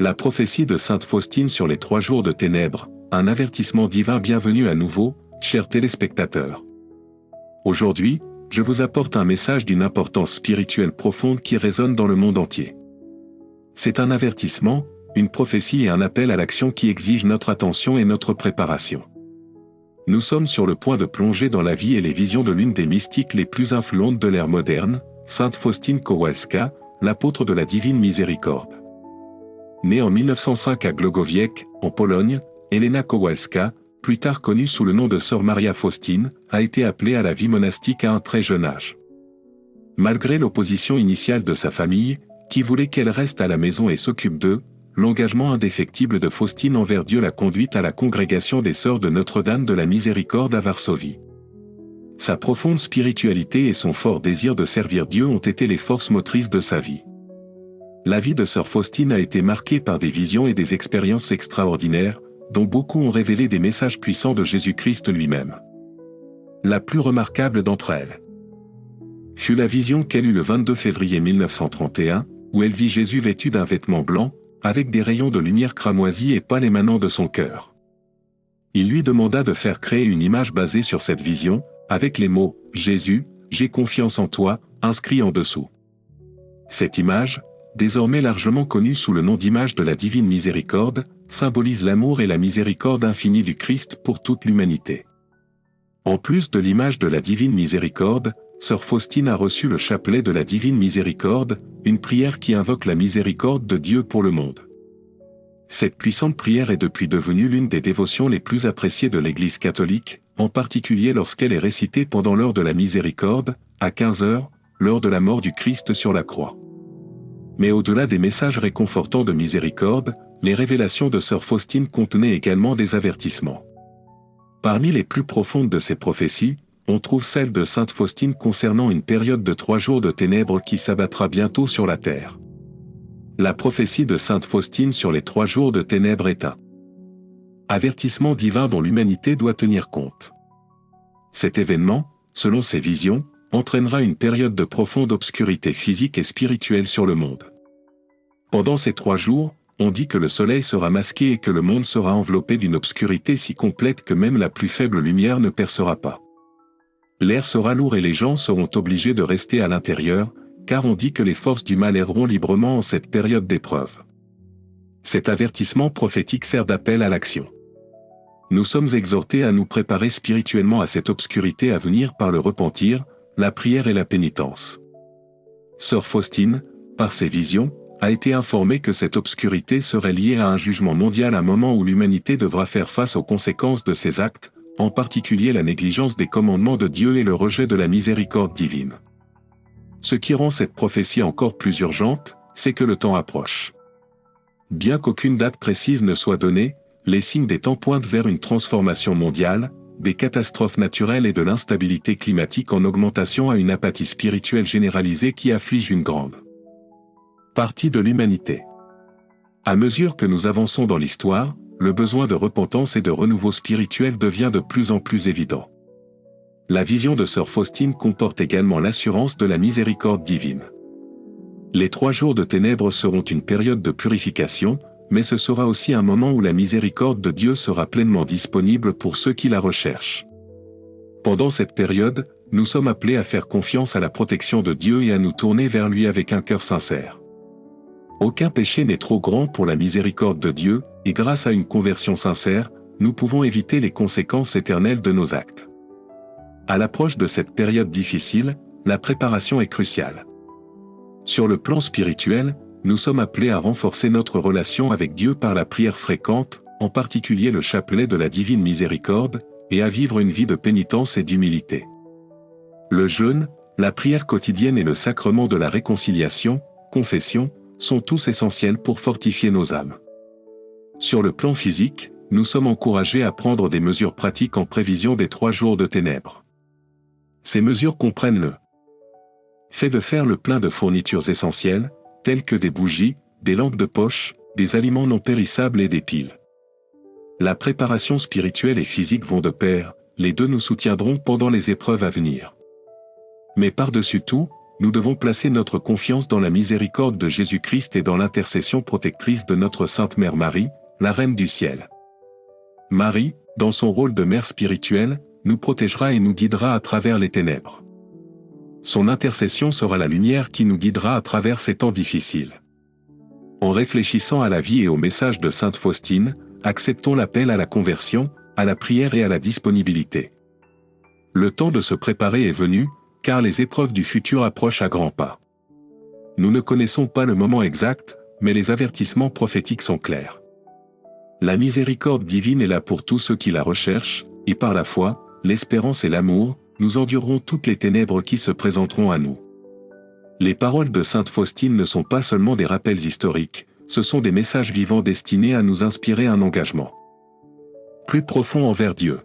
La prophétie de sainte Faustine sur les 3 jours de ténèbres, un avertissement divin. Bienvenue à nouveau, chers téléspectateurs. Aujourd'hui, je vous apporte un message d'une importance spirituelle profonde qui résonne dans le monde entier. C'est un avertissement, une prophétie et un appel à l'action qui exigent notre attention et notre préparation. Nous sommes sur le point de plonger dans la vie et les visions de l'une des mystiques les plus influentes de l'ère moderne, sainte Faustine Kowalska, l'apôtre de la divine miséricorde. Née en 1905 à Głogowieck, en Pologne, Helena Kowalska, plus tard connue sous le nom de Sœur Maria Faustine, a été appelée à la vie monastique à un très jeune âge. Malgré l'opposition initiale de sa famille, qui voulait qu'elle reste à la maison et s'occupe d'eux, l'engagement indéfectible de Faustine envers Dieu l'a conduite à la congrégation des Sœurs de Notre-Dame de la Miséricorde à Varsovie. Sa profonde spiritualité et son fort désir de servir Dieu ont été les forces motrices de sa vie. La vie de Sœur Faustine a été marquée par des visions et des expériences extraordinaires, dont beaucoup ont révélé des messages puissants de Jésus-Christ lui-même. La plus remarquable d'entre elles fut la vision qu'elle eut le 22 février 1931, où elle vit Jésus vêtu d'un vêtement blanc, avec des rayons de lumière cramoisie et pâle émanant de son cœur. Il lui demanda de faire créer une image basée sur cette vision, avec les mots « Jésus, j'ai confiance en toi » inscrits en dessous. Cette image, désormais largement connue sous le nom d'image de la divine miséricorde, symbolise l'amour et la miséricorde infinie du Christ pour toute l'humanité. En plus de l'image de la divine miséricorde, Sœur Faustine a reçu le chapelet de la divine miséricorde, une prière qui invoque la miséricorde de Dieu pour le monde. Cette puissante prière est depuis devenue l'une des dévotions les plus appréciées de l'Église catholique, en particulier lorsqu'elle est récitée pendant l'heure de la miséricorde, à 15 heures, l'heure de la mort du Christ sur la croix. Mais au-delà des messages réconfortants de miséricorde, les révélations de Sœur Faustine contenaient également des avertissements. Parmi les plus profondes de ces prophéties, on trouve celle de sainte Faustine concernant une période de 3 jours de ténèbres qui s'abattra bientôt sur la terre. La prophétie de sainte Faustine sur les 3 jours de ténèbres est un avertissement divin dont l'humanité doit tenir compte. Cet événement, selon ses visions, entraînera une période de profonde obscurité physique et spirituelle sur le monde. Pendant ces 3 jours, on dit que le soleil sera masqué et que le monde sera enveloppé d'une obscurité si complète que même la plus faible lumière ne percera pas. L'air sera lourd et les gens seront obligés de rester à l'intérieur, car on dit que les forces du mal erreront librement en cette période d'épreuve. Cet avertissement prophétique sert d'appel à l'action. Nous sommes exhortés à nous préparer spirituellement à cette obscurité à venir par le repentir, la prière et la pénitence. Sœur Faustine, par ses visions, a été informée que cette obscurité serait liée à un jugement mondial, un moment où l'humanité devra faire face aux conséquences de ses actes, en particulier la négligence des commandements de Dieu et le rejet de la miséricorde divine. Ce qui rend cette prophétie encore plus urgente, c'est que le temps approche. Bien qu'aucune date précise ne soit donnée, les signes des temps pointent vers une transformation mondiale, des catastrophes naturelles et de l'instabilité climatique en augmentation à une apathie spirituelle généralisée qui afflige une grande partie de l'humanité. À mesure que nous avançons dans l'histoire, le besoin de repentance et de renouveau spirituel devient de plus en plus évident. La vision de Sœur Faustine comporte également l'assurance de la miséricorde divine. Les 3 jours de ténèbres seront une période de purification, mais ce sera aussi un moment où la miséricorde de Dieu sera pleinement disponible pour ceux qui la recherchent. Pendant cette période, nous sommes appelés à faire confiance à la protection de Dieu et à nous tourner vers lui avec un cœur sincère. Aucun péché n'est trop grand pour la miséricorde de Dieu, et grâce à une conversion sincère, nous pouvons éviter les conséquences éternelles de nos actes. À l'approche de cette période difficile, la préparation est cruciale. Sur le plan spirituel, nous sommes appelés à renforcer notre relation avec Dieu par la prière fréquente, en particulier le chapelet de la divine miséricorde, et à vivre une vie de pénitence et d'humilité. Le jeûne, la prière quotidienne et le sacrement de la réconciliation, confession, sont tous essentiels pour fortifier nos âmes. Sur le plan physique, nous sommes encouragés à prendre des mesures pratiques en prévision des 3 jours de ténèbres. Ces mesures comprennent le fait de faire le plein de fournitures essentielles, telles que des bougies, des lampes de poche, des aliments non périssables et des piles. La préparation spirituelle et physique vont de pair, les deux nous soutiendront pendant les épreuves à venir. Mais par-dessus tout, nous devons placer notre confiance dans la miséricorde de Jésus-Christ et dans l'intercession protectrice de notre Sainte Mère Marie, la Reine du Ciel. Marie, dans son rôle de mère spirituelle, nous protégera et nous guidera à travers les ténèbres. Son intercession sera la lumière qui nous guidera à travers ces temps difficiles. En réfléchissant à la vie et au message de Sainte Faustine, acceptons l'appel à la conversion, à la prière et à la disponibilité. Le temps de se préparer est venu, car les épreuves du futur approchent à grands pas. Nous ne connaissons pas le moment exact, mais les avertissements prophétiques sont clairs. La miséricorde divine est là pour tous ceux qui la recherchent, et par la foi, l'espérance et l'amour, nous endurerons toutes les ténèbres qui se présenteront à nous. Les paroles de Sainte Faustine ne sont pas seulement des rappels historiques, ce sont des messages vivants destinés à nous inspirer un engagement plus profond envers Dieu.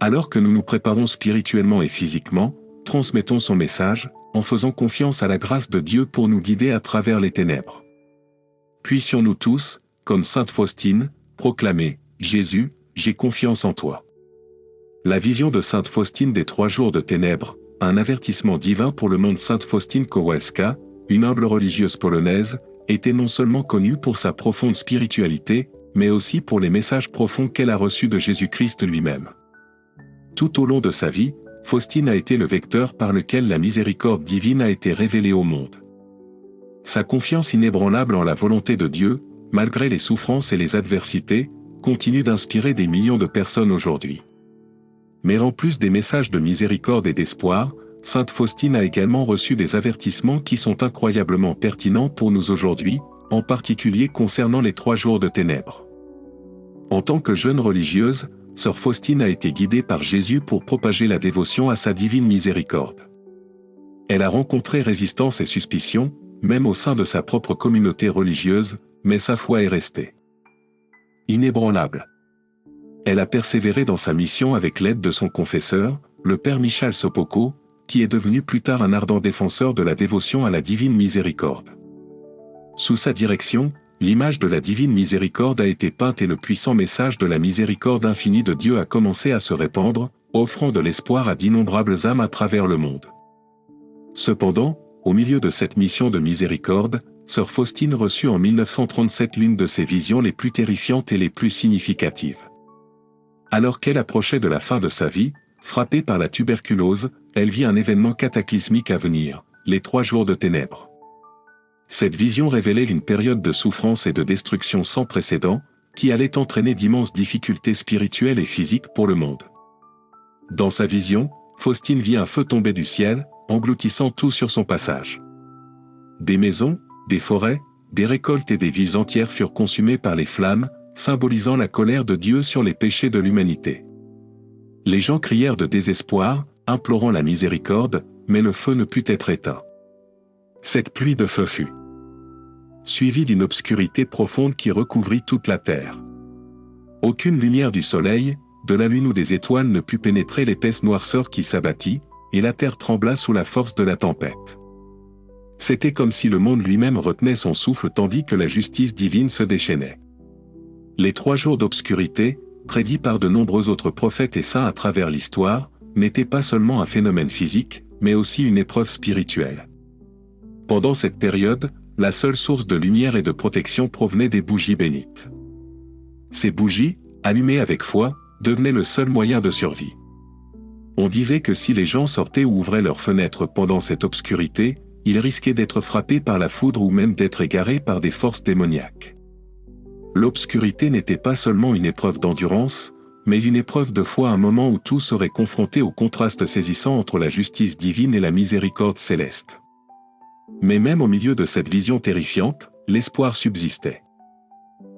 Alors que nous nous préparons spirituellement et physiquement, transmettons son message, en faisant confiance à la grâce de Dieu pour nous guider à travers les ténèbres. Puissions-nous tous, comme Sainte Faustine, proclamer « Jésus, j'ai confiance en toi ». La vision de Sainte Faustine des 3 jours de ténèbres, un avertissement divin pour le monde. Sainte Faustine Kowalska, une humble religieuse polonaise, était non seulement connue pour sa profonde spiritualité, mais aussi pour les messages profonds qu'elle a reçus de Jésus-Christ lui-même. Tout au long de sa vie, Faustine a été le vecteur par lequel la miséricorde divine a été révélée au monde. Sa confiance inébranlable en la volonté de Dieu, malgré les souffrances et les adversités, continue d'inspirer des millions de personnes aujourd'hui. Mais en plus des messages de miséricorde et d'espoir, Sainte Faustine a également reçu des avertissements qui sont incroyablement pertinents pour nous aujourd'hui, en particulier concernant les 3 jours de ténèbres. En tant que jeune religieuse, Sœur Faustine a été guidée par Jésus pour propager la dévotion à sa divine miséricorde. Elle a rencontré résistance et suspicion, même au sein de sa propre communauté religieuse, mais sa foi est restée inébranlable. Elle a persévéré dans sa mission avec l'aide de son confesseur, le Père Michal Sopoko, qui est devenu plus tard un ardent défenseur de la dévotion à la divine miséricorde. Sous sa direction, l'image de la divine miséricorde a été peinte et le puissant message de la miséricorde infinie de Dieu a commencé à se répandre, offrant de l'espoir à d'innombrables âmes à travers le monde. Cependant, au milieu de cette mission de miséricorde, Sœur Faustine reçut en 1937 l'une de ses visions les plus terrifiantes et les plus significatives. Alors qu'elle approchait de la fin de sa vie, frappée par la tuberculose, elle vit un événement cataclysmique à venir, les 3 jours de ténèbres. Cette vision révélait une période de souffrance et de destruction sans précédent, qui allait entraîner d'immenses difficultés spirituelles et physiques pour le monde. Dans sa vision, Faustine vit un feu tomber du ciel, engloutissant tout sur son passage. Des maisons, des forêts, des récoltes et des villes entières furent consumées par les flammes, symbolisant la colère de Dieu sur les péchés de l'humanité. Les gens crièrent de désespoir, implorant la miséricorde, mais le feu ne put être éteint. Cette pluie de feu fut suivie d'une obscurité profonde qui recouvrit toute la terre. Aucune lumière du soleil, de la lune ou des étoiles ne put pénétrer l'épaisse noirceur qui s'abattit, et la terre trembla sous la force de la tempête. C'était comme si le monde lui-même retenait son souffle tandis que la justice divine se déchaînait. Les 3 jours d'obscurité, prédits par de nombreux autres prophètes et saints à travers l'histoire, n'étaient pas seulement un phénomène physique, mais aussi une épreuve spirituelle. Pendant cette période, la seule source de lumière et de protection provenait des bougies bénites. Ces bougies, allumées avec foi, devenaient le seul moyen de survie. On disait que si les gens sortaient ou ouvraient leurs fenêtres pendant cette obscurité, ils risquaient d'être frappés par la foudre ou même d'être égarés par des forces démoniaques. L'obscurité n'était pas seulement une épreuve d'endurance, mais une épreuve de foi, un moment où tout serait confronté au contraste saisissant entre la justice divine et la miséricorde céleste. Mais même au milieu de cette vision terrifiante, l'espoir subsistait.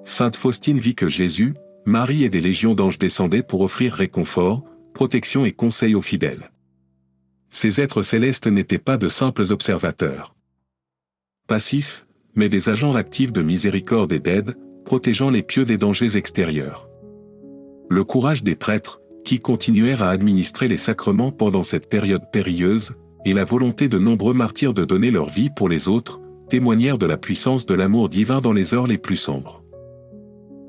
Sainte Faustine vit que Jésus, Marie et des légions d'anges descendaient pour offrir réconfort, protection et conseil aux fidèles. Ces êtres célestes n'étaient pas de simples observateurs passifs, mais des agents actifs de miséricorde et d'aide, protégeant les pieux des dangers extérieurs. Le courage des prêtres, qui continuèrent à administrer les sacrements pendant cette période périlleuse, et la volonté de nombreux martyrs de donner leur vie pour les autres, témoignèrent de la puissance de l'amour divin dans les heures les plus sombres.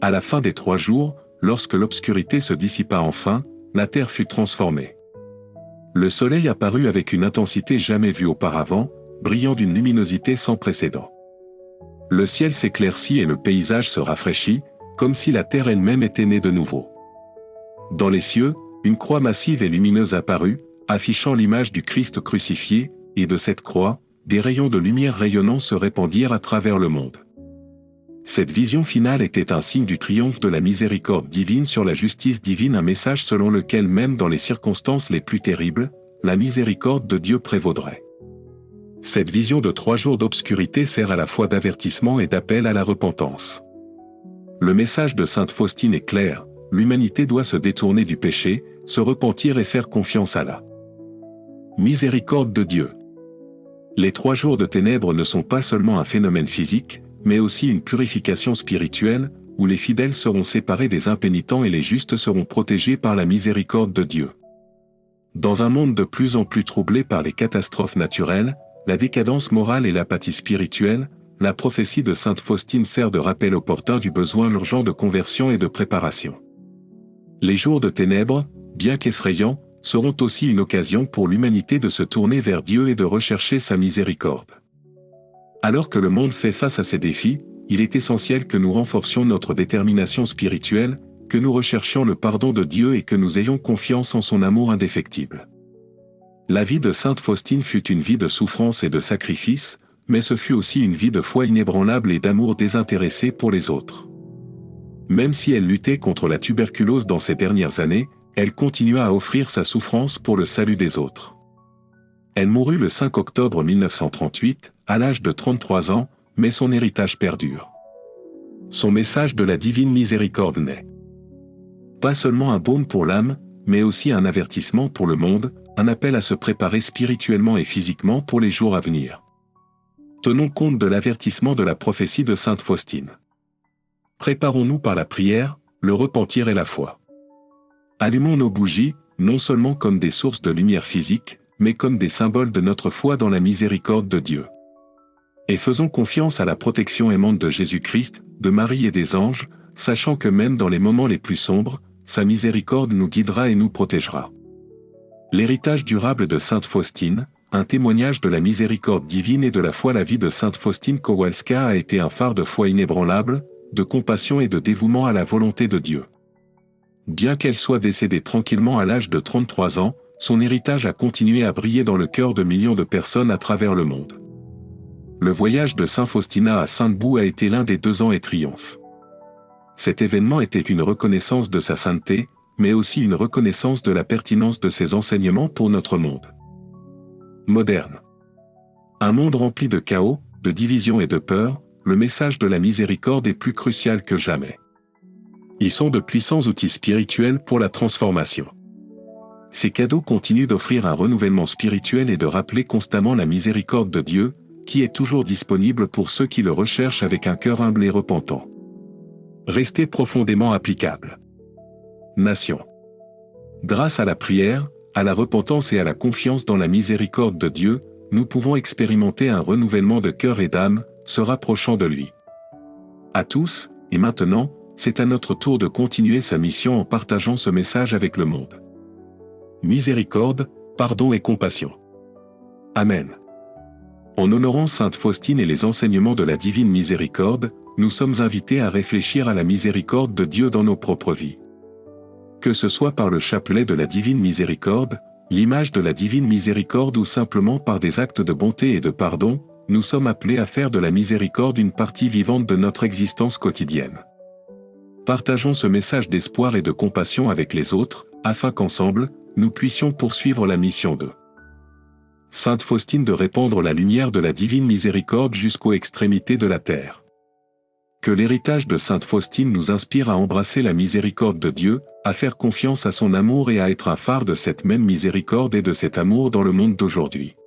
À la fin des 3 jours, lorsque l'obscurité se dissipa enfin, la terre fut transformée. Le soleil apparut avec une intensité jamais vue auparavant, brillant d'une luminosité sans précédent. Le ciel s'éclaircit et le paysage se rafraîchit, comme si la terre elle-même était née de nouveau. Dans les cieux, une croix massive et lumineuse apparut, affichant l'image du Christ crucifié, et de cette croix, des rayons de lumière rayonnants se répandirent à travers le monde. Cette vision finale était un signe du triomphe de la miséricorde divine sur la justice divine, un message selon lequel même dans les circonstances les plus terribles, la miséricorde de Dieu prévaudrait. Cette vision de 3 jours d'obscurité sert à la fois d'avertissement et d'appel à la repentance. Le message de sainte Faustine est clair, l'humanité doit se détourner du péché, se repentir et faire confiance à la miséricorde de Dieu. Les 3 jours de ténèbres ne sont pas seulement un phénomène physique, mais aussi une purification spirituelle, où les fidèles seront séparés des impénitents et les justes seront protégés par la miséricorde de Dieu. Dans un monde de plus en plus troublé par les catastrophes naturelles, la décadence morale et l'apathie spirituelle, la prophétie de sainte Faustine sert de rappel opportun du besoin urgent de conversion et de préparation. Les jours de ténèbres, bien qu'effrayants, seront aussi une occasion pour l'humanité de se tourner vers Dieu et de rechercher sa miséricorde. Alors que le monde fait face à ces défis, il est essentiel que nous renforcions notre détermination spirituelle, que nous recherchions le pardon de Dieu et que nous ayons confiance en son amour indéfectible. La vie de sainte Faustine fut une vie de souffrance et de sacrifice, mais ce fut aussi une vie de foi inébranlable et d'amour désintéressé pour les autres. Même si elle luttait contre la tuberculose dans ces dernières années, elle continua à offrir sa souffrance pour le salut des autres. Elle mourut le 5 octobre 1938, à l'âge de 33 ans, mais son héritage perdure. Son message de la divine miséricorde n'est pas seulement un baume pour l'âme, mais aussi un avertissement pour le monde, un appel à se préparer spirituellement et physiquement pour les jours à venir. Tenons compte de l'avertissement de la prophétie de sainte Faustine. Préparons-nous par la prière, le repentir et la foi. Allumons nos bougies, non seulement comme des sources de lumière physique, mais comme des symboles de notre foi dans la miséricorde de Dieu. Et faisons confiance à la protection aimante de Jésus-Christ, de Marie et des anges, sachant que même dans les moments les plus sombres, sa miséricorde nous guidera et nous protégera. L'héritage durable de sainte Faustine, un témoignage de la miséricorde divine et de la foi. La vie de sainte Faustine Kowalska a été un phare de foi inébranlable, de compassion et de dévouement à la volonté de Dieu. Bien qu'elle soit décédée tranquillement à l'âge de 33 ans, son héritage a continué à briller dans le cœur de millions de personnes à travers le monde. Le voyage de Saint Faustina à Sainte-Boue a été l'un des 2 ans et triomphe. Cet événement était une reconnaissance de sa sainteté, mais aussi une reconnaissance de la pertinence de ses enseignements pour notre monde moderne. Un monde rempli de chaos, de division et de peur, le message de la miséricorde est plus crucial que jamais. Ils sont de puissants outils spirituels pour la transformation. Ces cadeaux continuent d'offrir un renouvellement spirituel et de rappeler constamment la miséricorde de Dieu, qui est toujours disponible pour ceux qui le recherchent avec un cœur humble et repentant. Restez profondément applicables. Nation. Grâce à la prière, à la repentance et à la confiance dans la miséricorde de Dieu, nous pouvons expérimenter un renouvellement de cœur et d'âme, se rapprochant de lui. À tous, et maintenant, c'est à notre tour de continuer sa mission en partageant ce message avec le monde. Miséricorde, pardon et compassion. Amen. En honorant sainte Faustine et les enseignements de la divine miséricorde, nous sommes invités à réfléchir à la miséricorde de Dieu dans nos propres vies. Que ce soit par le chapelet de la divine miséricorde, l'image de la divine miséricorde ou simplement par des actes de bonté et de pardon, nous sommes appelés à faire de la miséricorde une partie vivante de notre existence quotidienne. Partageons ce message d'espoir et de compassion avec les autres, afin qu'ensemble, nous puissions poursuivre la mission de Sainte Faustine de répandre la lumière de la divine miséricorde jusqu'aux extrémités de la terre. Que l'héritage de sainte Faustine nous inspire à embrasser la miséricorde de Dieu, à faire confiance à son amour et à être un phare de cette même miséricorde et de cet amour dans le monde d'aujourd'hui.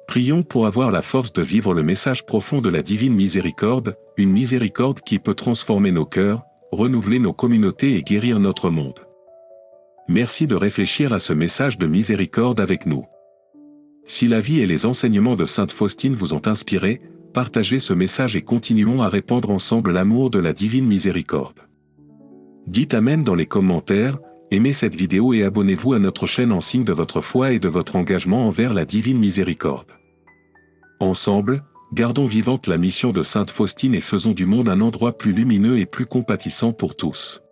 Prions pour avoir la force de vivre le message profond de la divine miséricorde, une miséricorde qui peut transformer nos cœurs, renouveler nos communautés et guérir notre monde. Merci de réfléchir à ce message de miséricorde avec nous. Si la vie et les enseignements de sainte Faustine vous ont inspiré, partagez ce message et continuons à répandre ensemble l'amour de la divine miséricorde. Dites Amen dans les commentaires, aimez cette vidéo et abonnez-vous à notre chaîne en signe de votre foi et de votre engagement envers la divine miséricorde. Ensemble, gardons vivante la mission de Sainte Faustine et faisons du monde un endroit plus lumineux et plus compatissant pour tous.